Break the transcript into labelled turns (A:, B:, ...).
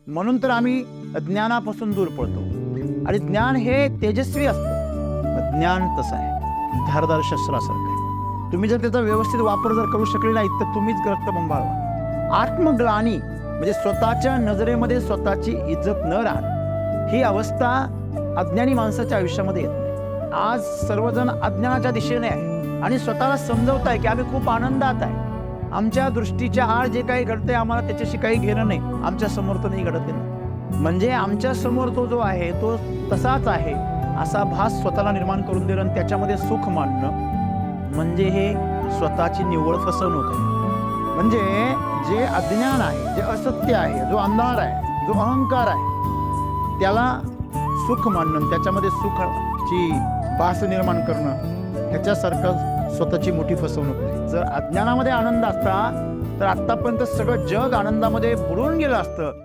A: म्हणून तर आम्ही ज्ञानापासून दूर पळतो. आणि ज्ञान हे तेजस्वी असतं. ज्ञान तसं आहे, धारदार शस्त्रासारखं आहे. तुम्ही जर त्याचा व्यवस्थित वापर जर करू शकले नाही तर तुम्हीच रक्तबंबाळ. आत्मग्लानी म्हणजे स्वतःच्या नजरेमध्ये स्वतःची इज्जत न राहणं, ही अवस्था अज्ञानी माणसाच्या आयुष्यामध्ये येत नाही. आज सर्वजण अज्ञानाच्या दिशेने आहे आणि स्वतःला समजवत आहे की आम्ही खूप आनंदात आहे. आमच्या दृष्टीच्या आड जे काही घडतंय आम्हाला त्याच्याशी काही घेणं नाही, आमच्या समोर तर नाही घडत नाही. म्हणजे आमच्या समोर तो जो आहे तो तसाच आहे असा भास स्वतःला निर्माण करून देणं आणि त्याच्यामध्ये सुख मानणं म्हणजे हे स्वतःची निव्वळ फसवणूक आहे. म्हणजे जे अज्ञान आहे, जे असत्य आहे, जो अंधार आहे, जो अहंकार आहे, त्याला सुख मानणं, त्याच्यामध्ये सुखाची भास निर्माण करणं, ह्याच्यासारखं स्वतःची मोठी फसवणूक नाही. जर अज्ञानामध्ये आनंद असता तर आतापर्यंत सगळं जग आनंदामध्ये बुडून गेलं असतं.